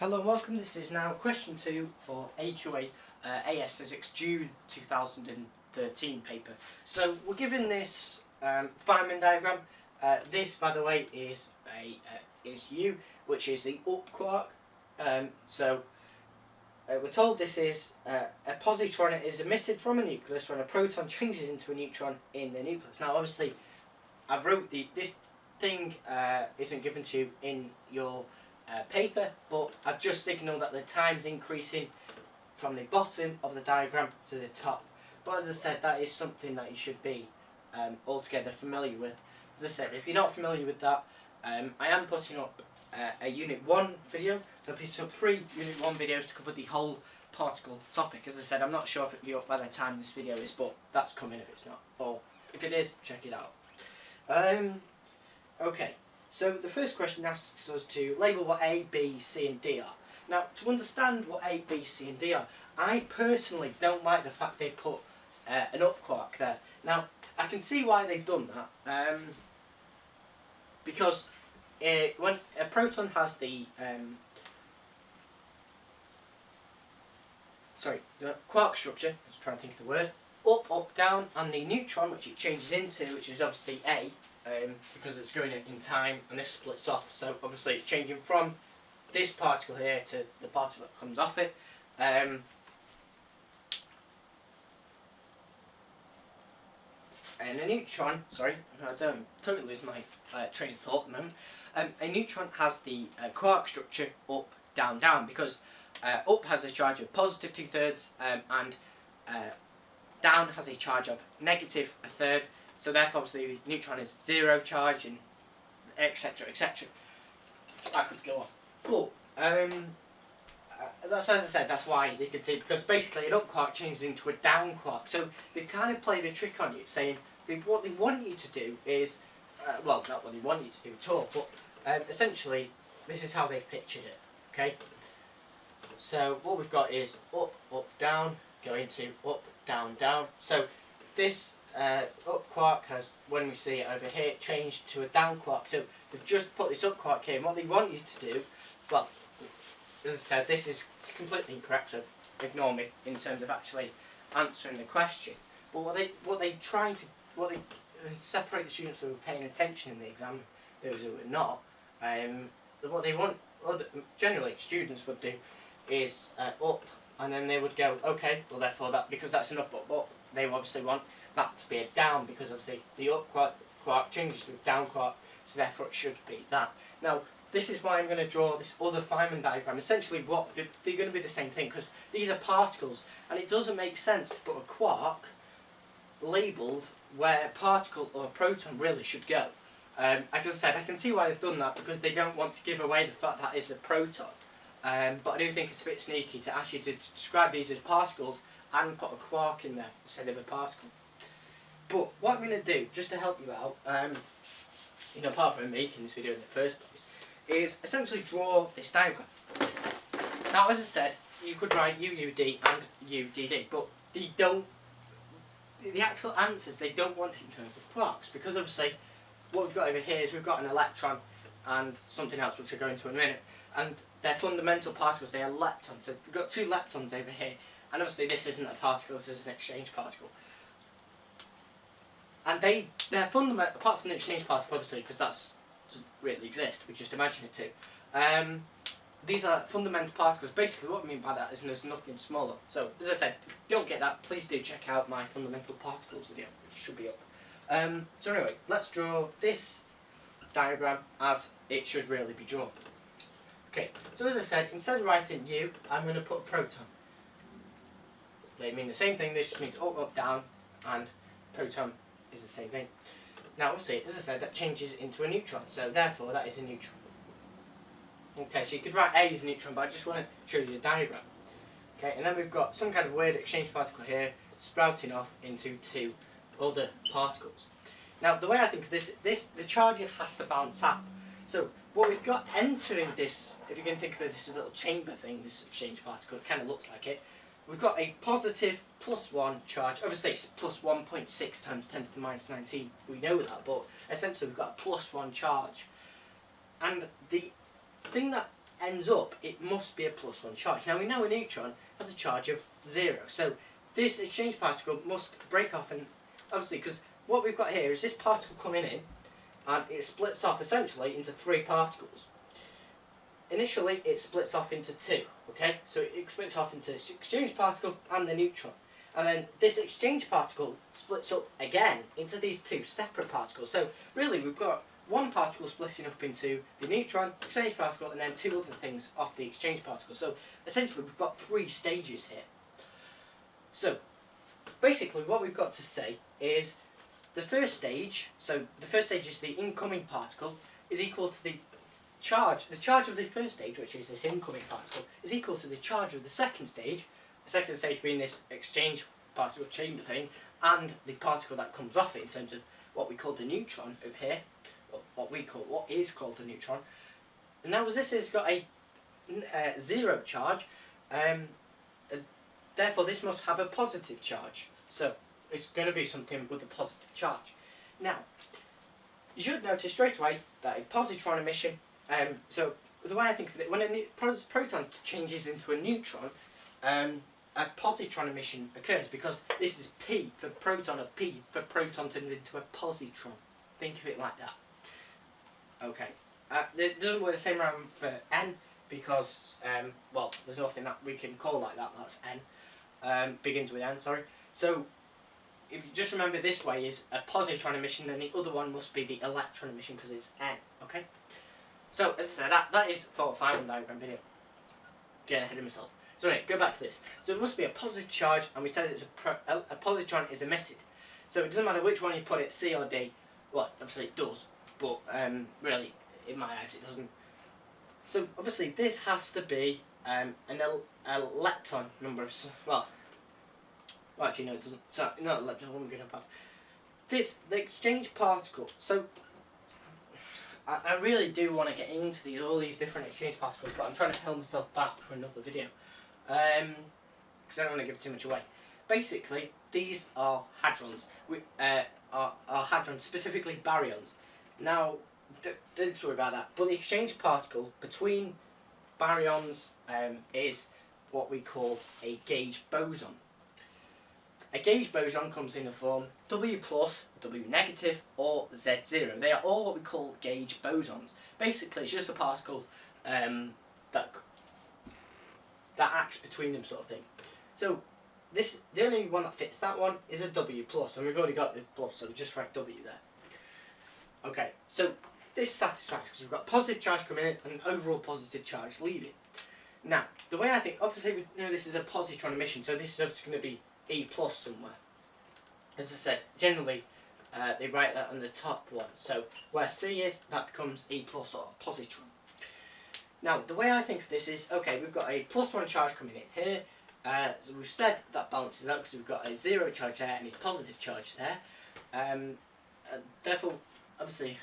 Hello and welcome. This is now question 2 for AQA AS Physics June 2013 paper. So we're given this Feynman diagram. This, by the way, is U, which is the up quark. We're told this is a positron is emitted from a nucleus when a proton changes into a neutron in the nucleus. Now, obviously, I wrote this thing isn't given to you in your paper, but I've just signalled that the time's increasing from the bottom of the diagram to the top. But as I said, that is something that you should be altogether familiar with. As I said, if you're not familiar with that, I am putting up a Unit 1 video, so I'm putting up 3 Unit 1 videos to cover the whole particle topic. As I said, I'm not sure if it'll be up by the time this video is, but that's coming if it's not. Or if it is, check it out. Okay. So the first question asks us to label what A, B, C and D are. Now, to understand what A, B, C and D are, I personally don't like the fact they put an up quark there. Now, I can see why they've done that, because when a proton has the quark structure, let's try and think of the word, up, up, down, and the neutron, which it changes into, which is obviously A, because it's going in time and this splits off, so obviously it's changing from this particle here to the particle that comes off it. And a neutron, sorry, I don't totally lose my train of thought at the moment. A neutron has the quark structure up, down, down, because up has a charge of positive 2/3 and down has a charge of negative 1/3. So therefore, obviously, the neutron is 0 charge and etc. etc. I could go on, but that's, as I said, that's why they could see, because basically an up quark changes into a down quark. So they kind of played a trick on you, saying what they want you to do is, well, not what they want you to do at all, but essentially this is how they've pictured it. Okay. So what we've got is up, up, down, go into up, down, down. So this up quark has, when we see it over here, changed to a down quark. So they've just put this up quark here, and what they want you to do, well, as I said, this is completely incorrect, so ignore me in terms of actually answering the question. But what they separate the students who are paying attention in the exam, those who are not. What they want, generally students would do, is up, and then they would go, okay, well therefore that, because that's an up, up, up, they obviously want that to be a down, because obviously the up quark changes to a down quark, so therefore it should be that. Now, this is why I'm going to draw this other Feynman diagram. Essentially, they're going to be the same thing, because these are particles, and it doesn't make sense to put a quark labelled where a particle or a proton really should go. Like I said, I can see why they've done that, because they don't want to give away the fact that it's a proton. But I do think it's a bit sneaky to ask you to describe these as particles and put a quark in there instead of a particle. But what I'm going to do, just to help you out, apart from making this video in the first place, is essentially draw this diagram. Now, as I said, you could write UUD and UDD, but they don't, the actual answers, they don't want it in terms of quarks, because obviously what we've got over here is we've got an electron and something else which I'll go into in a minute, and they're fundamental particles, they are leptons. So we've got 2 leptons over here, and obviously this isn't a particle, this is an exchange particle. And they're fundamental, apart from the exchange particle, obviously, because that doesn't really exist, we just imagine it to. These are fundamental particles. Basically what I mean by that is there's nothing smaller. So, as I said, if you don't get that, please do check out my fundamental particles video, which should be up. So anyway, let's draw this diagram as it should really be drawn. Okay, so as I said, instead of writing U, I'm going to put a proton. They mean the same thing, this just means up, up, down, and proton is the same thing. Now obviously, as I said, that changes into a neutron, so therefore that is a neutron. Okay, so you could write A as a neutron, but I just want to show you the diagram. Okay, and then we've got some kind of weird exchange particle here, sprouting off into 2 other particles. Now the way I think of this, the charge has to balance out. So what we've got entering this, if you can think of it, this is a little chamber thing, this exchange particle, it kind of looks like it. We've got a positive +1 charge. Obviously it's +1.6 times 10 to the minus 19. We know that, but essentially we've got a +1 charge. And the thing that ends up, it must be a +1 charge. Now we know a neutron has a charge of 0, so this exchange particle must break off, and obviously, because what we've got here is this particle coming in, and it splits off essentially into 3 particles. Initially, it splits off into 2, okay? So it splits off into this exchange particle and the neutron. And then this exchange particle splits up again into these 2 separate particles. So really, we've got one particle splitting up into the neutron, exchange particle, and then 2 other things off the exchange particle. So essentially, we've got 3 stages here. So basically, what we've got to say is the first stage, so the first stage is the incoming particle, is equal to the charge of the first stage, which is this incoming particle, is equal to the charge of the second stage being this exchange particle chamber thing, and the particle that comes off it in terms of what we call the neutron over here, or what is called the neutron. And now as this has got a 0 charge, therefore this must have a positive charge. So it's going to be something with a positive charge. Now, you should notice straight away that a positron emission, so the way I think of it, when a proton changes into a neutron, a positron emission occurs because this is P for proton, or P for proton turned into a positron. Think of it like that. Okay. It doesn't work the same around for N because, well, there's nothing that we can call like that, that's N. Begins with N, sorry. So, if you just remember this way is a positron emission, then the other one must be the electron emission because it's N, okay? So, as I said, that is for a Feynman diagram video. Getting ahead of myself. So anyway, go back to this. So it must be a positive charge, and we said it's a positron is emitted. So it doesn't matter which one you put it, C or D. Well, obviously it does, but really, in my eyes, it doesn't. So obviously this has to be a lepton number of, well actually no, it doesn't. So not a lepton. What am I going about? The exchange particle. So I really do want to get into all these different exchange particles, but I'm trying to hold myself back for another video. Because I don't want to give too much away. Basically, these are hadrons. Are hadrons, specifically baryons. Now, don't worry about that. But the exchange particle between baryons is what we call a gauge boson. A gauge boson comes in the form W+, W-, or Z0. They are all what we call gauge bosons. Basically, it's just a particle that acts between them, sort of thing. So the only one that fits that one is a W+, and we've already got the plus, so we just write W there. Okay, so this satisfies because we've got positive charge coming in and overall positive charge leaving. Now, the way I think, obviously we know this is a positron emission, so this is obviously going to be E+ somewhere. As I said, generally they write that on the top one, so where C is, that becomes E+ or positron. Now, the way I think of this is, okay, we've got a +1 charge coming in here, so we've said that balances out because we've got a 0 charge there and a positive charge there. Therefore, obviously,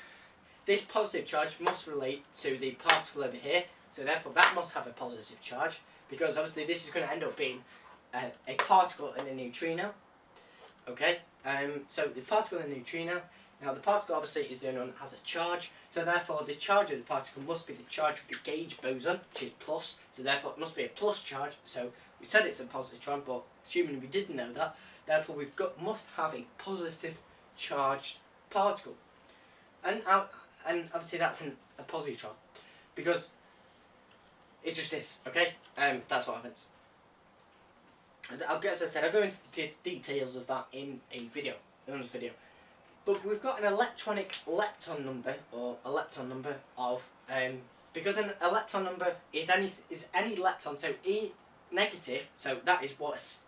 this positive charge must relate to the particle over here, so therefore that must have a positive charge, because obviously this is going to end up being a particle and a neutrino. Okay, so the particle and the neutrino. Now the particle obviously is the only one that has a charge, so therefore the charge of the particle must be the charge of the gauge boson, which is plus, so therefore it must be a plus charge. So we said it's a positron, but assuming we didn't know that, therefore must have a positive charged particle. And obviously that's a positron, because it just is, okay? That's what happens. And as I said, I'll go into the details of that in another video. But we've got an electronic lepton number, or a lepton number of, because an lepton number is any lepton, so E negative, so that is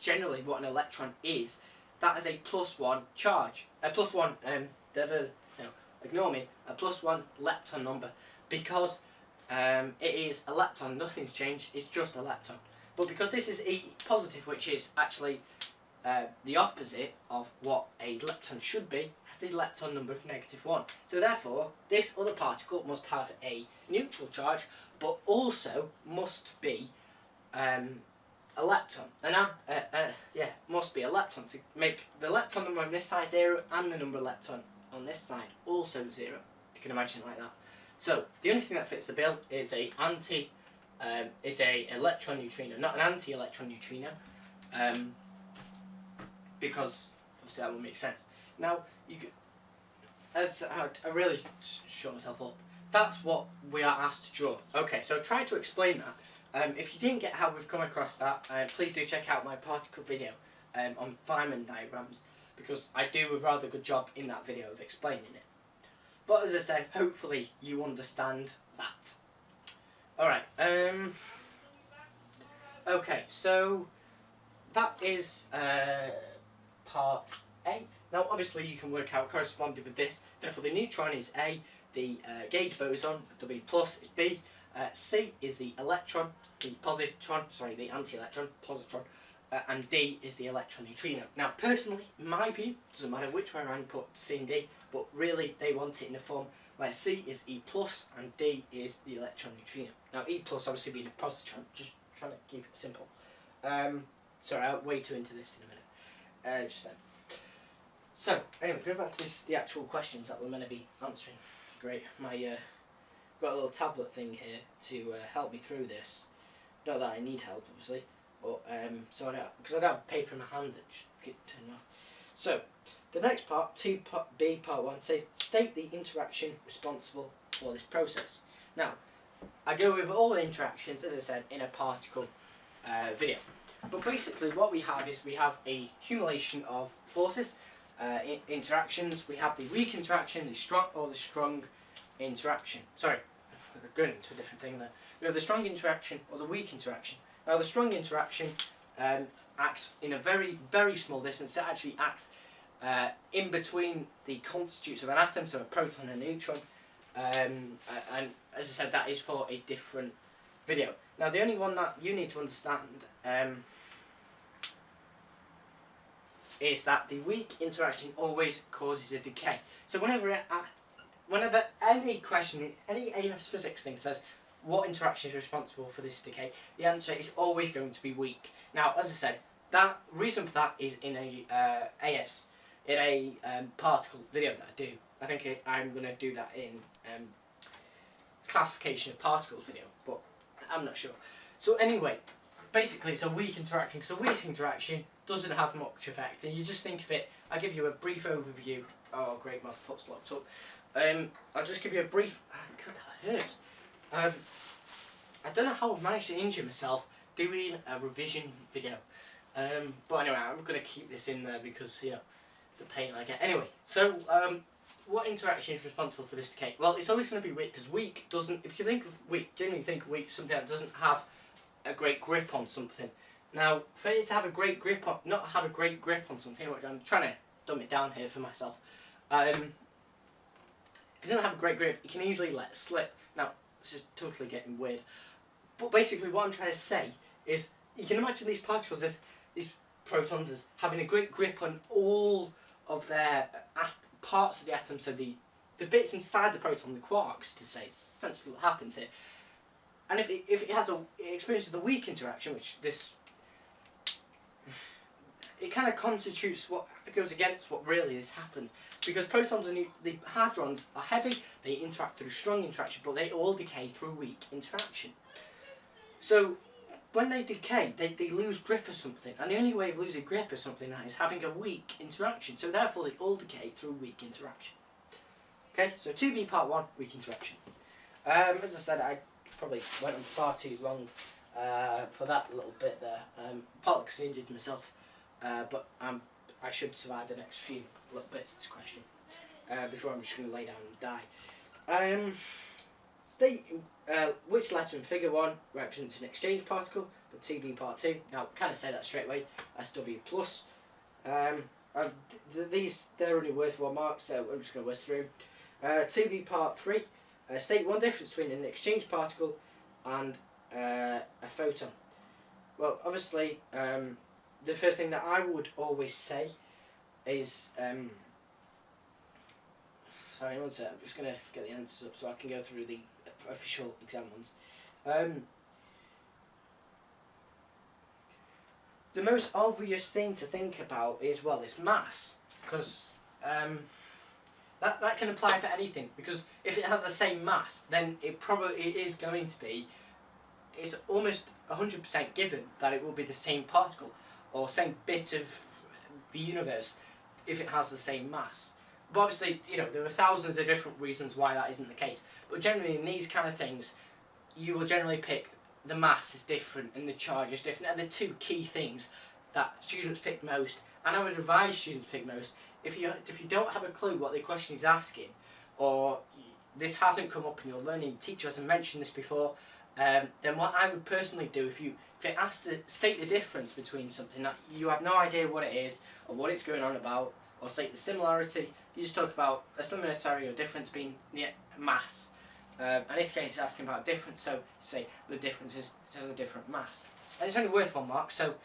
generally what an electron is. That is a +1 charge, a +1, no, ignore me, a +1 lepton number, because it is a lepton, nothing's changed, it's just a lepton. But because this is E positive, which is actually the opposite of what a lepton should be, has a lepton number of -1. So therefore, this other particle must have a neutral charge, but also must be a lepton. And must be a lepton to make the lepton number on this side 0 and the number of lepton on this side also 0. You can imagine it like that. So the only thing that fits the bill is a is a electron neutrino, not an anti-electron neutrino, because obviously that would make sense. Now, you could, as I really shut myself up, that's what we are asked to draw. Okay, so try to explain that. If you didn't get how we've come across that, please do check out my particle video on Feynman diagrams, because I do a rather good job in that video of explaining it. But as I said, hopefully you understand that. Alright, okay, so that is part A. Now obviously you can work out corresponding with this, therefore the neutron is A, the gauge boson, W plus, is B, C is the electron, the positron, sorry, the anti-electron, positron, and D is the electron neutrino. Now personally, in my view, doesn't matter which way around you put C and D, but really they want it in a form where C is E plus and D is the electron neutrino. Now E plus obviously being a positron, just trying to keep it simple. Sorry, I'll way too into this in a minute, just then. So, anyway, go back to the actual questions that we're going to be answering. Great, got a little tablet thing here to help me through this. Not that I need help, obviously, but so I don't, because I don't have paper in my hand that should get turned off. So, the next part, 2B, part 1, says state the interaction responsible for this process. Now, I go over all the interactions, as I said, in a particle video. But basically, what we have is we have a accumulation of forces, interactions. We have the weak interaction, the strong interaction. Sorry, we're going into a different thing there. We have the strong interaction or the weak interaction. Now, the strong interaction acts in a very, very small distance. It actually acts in between the constituents of an atom, so a proton and a neutron. And as I said, that is for a different video. Now, the only one that you need to understand is that the weak interaction always causes a decay. So whenever any question in any AS physics thing says what interaction is responsible for this decay, the answer is always going to be weak. Now, as I said, that reason for that is in a particle video that I do. I think I'm going to do that in classification of particles video, but I'm not sure. So anyway, basically it's a weak interaction, because a weak interaction doesn't have much effect, and you just think of it. I'll give you a brief overview. Oh great, my foot's locked up. I'll just give you a brief. God, that hurts. I don't know how I've managed to injure myself doing a revision video. But anyway, I'm going to keep this in there because, you know, the pain I get. Anyway, so what interaction is responsible for this decay? Well, it's always going to be weak, because weak doesn't. If you think of weak, generally think of weak something that doesn't have a great grip on something. Now, for it to have a great grip on, not have a great grip on something, which I'm trying to dumb it down here for myself. If it doesn't have a great grip, it can easily let it slip. Now, this is totally getting weird. But basically, what I'm trying to say is, you can imagine these particles, these protons, as having a great grip on all of their parts of the atom. So the bits inside the proton, the quarks, to say, it's essentially what happens here. And if it experiences the weak interaction, which it kind of constitutes what goes against what really happens, because protons and the hadrons are heavy, they interact through strong interaction, but they all decay through weak interaction. So when they decay, they lose grip of something, and the only way of losing grip of something is having a weak interaction. So therefore, they all decay through weak interaction. Okay, so 2B part 1, weak interaction. As I said, I probably went on far too long for that little bit there. Partly because I injured myself, but I should survive the next few little bits of this question before I'm just going to lay down and die. State which letter in figure 1 represents an exchange particle for 2B part 2. Now, kind of say that straight away. That's W plus. They're only worth 1 mark, so I'm just going to whiz through. 2B part 3. State one difference between an exchange particle and a photon. Well, obviously, the first thing that I would always say is, sorry, one sec, I'm just going to get the answers up so I can go through the official exam ones. The most obvious thing to think about is, well, it's mass, because that can apply for anything, because if it has the same mass, then it probably is going to be it's almost 100% given that it will be the same particle or same bit of the universe if it has the same mass. But obviously, you know, there are thousands of different reasons why that isn't the case. But generally in these kind of things, you will generally pick the mass is different and the charge is different. And the two key things that students pick most, and I would advise students pick most, if you don't have a clue what the question is asking, or this hasn't come up in your learning, teacher hasn't mentioned this before, then what I would personally do, if it asks to state the difference between something that you have no idea what it is or what it's going on about, or state the similarity, you just talk about a similarity or difference being the mass. In this case, it's asking about difference, so say the difference has a different mass. And it's only worth 1 mark, so it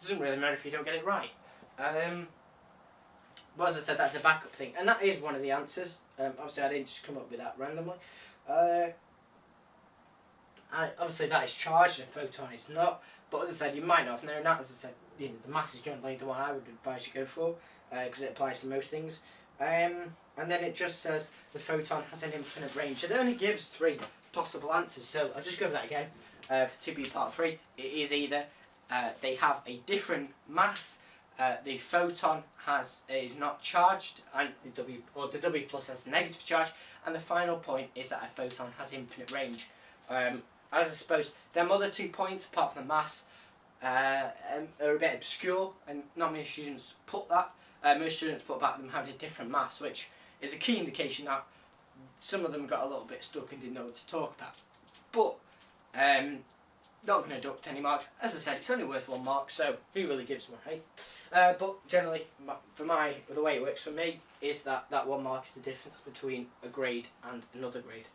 doesn't really matter if you don't get it right. But as I said, that's a backup thing, and that is one of the answers. Obviously, I didn't just come up with that randomly. Obviously, that is charged, and a photon is not. But as I said, you might not have known that. As I said, you know, the mass is generally the one I would advise you go for, because it applies to most things. And then it just says the photon has an infinite range. It only gives 3 possible answers, so I'll just go over that again. For 2B part 3, it is either they have a different mass, the photon is not charged, and the W plus has a negative charge, and the final point is that a photon has infinite range. As I suppose, them other 2 points, apart from the mass, are a bit obscure, and not many students put that. Most students put about them having a different mass, which is a key indication that some of them got a little bit stuck and didn't know what to talk about. But not going to deduct any marks. As I said, it's only worth 1 mark, so who really gives one, hey? But generally, the way it works for me is that 1 mark is the difference between a grade and another grade.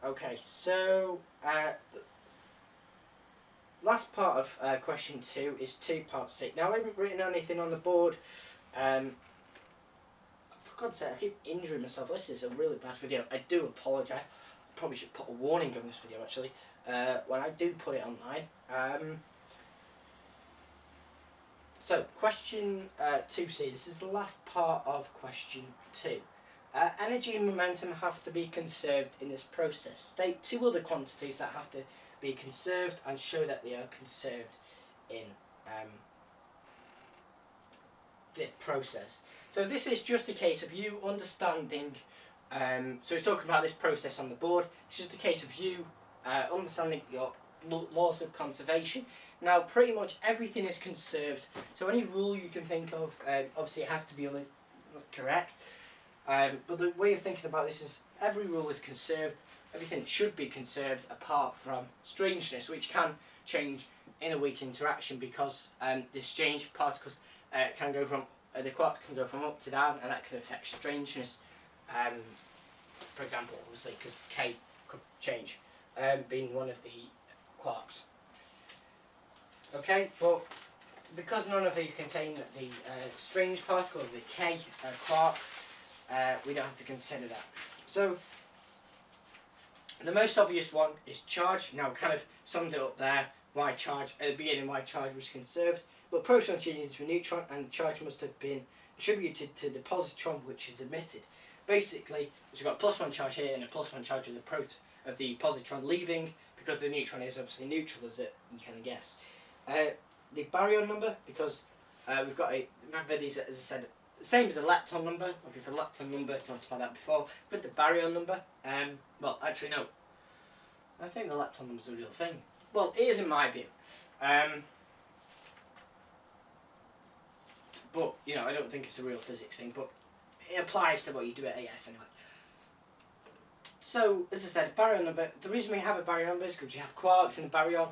Okay, so last part of question 2 is 2 part 6. Now I haven't written anything on the board. For God's sake, I keep injuring myself. This is a really bad video. I do apologise. Probably should put a warning on this video actually when I do put it online. So question 2C. This is the last part of question 2. Energy and momentum have to be conserved in this process. State 2 other quantities that have to be conserved and show that they are conserved in the process. So this is just a case of you understanding, so it's talking about this process on the board. It's just a case of you understanding your laws of conservation. Now pretty much everything is conserved, so any rule you can think of, obviously it has to be correct. But the way of thinking about this is every rule is conserved, everything should be conserved apart from strangeness, which can change in a weak interaction because the exchange particles can go from, the quark can go from up to down, and that can affect strangeness. For example, obviously, because K could change, being one of the quarks. Okay, but because none of these contain the strange particle, the K quark, we don't have to consider that. So the most obvious one is charge. Now kind of summed it up there, why charge, at the beginning why charge was conserved. But proton changed into a neutron and the charge must have been attributed to the positron which is emitted. Basically, we've got a +1 charge here and a +1 charge of the positron leaving, because the neutron is obviously neutral, as you can guess. The baryon number, because we've got remember these, as I said, same as the lepton number. Okay, for the lepton number, talked about that before. With the baryon number, well, actually no. I think the lepton number is a real thing. Well, it is in my view. But, you know, I don't think it's a real physics thing, but it applies to what you do at AS anyway. So, as I said, baryon number, the reason we have a baryon number is because you have quarks in the baryon,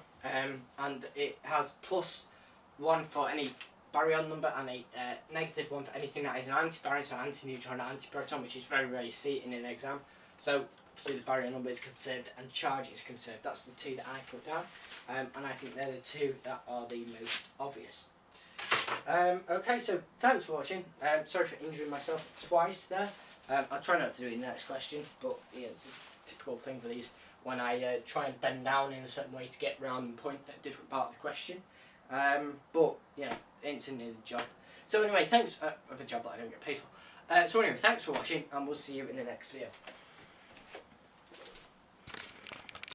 and it has +1 for any baryon number and a -1 for anything that is an anti-baryon, so anti-neutron and anti-proton, which is very rare you see in an exam. So, obviously the baryon number is conserved and charge is conserved. That's the 2 that I put down, and I think they're the 2 that are the most obvious. Okay, so thanks for watching. Sorry for injuring myself twice there. I'll try not to do it in the next question, but yeah, it's a typical thing for these when I try and bend down in a certain way to get round and point at a different part of the question. But, you know, it's in the job. So anyway, thanks, of a job that I don't get paid for. So anyway, thanks for watching, and we'll see you in the next video.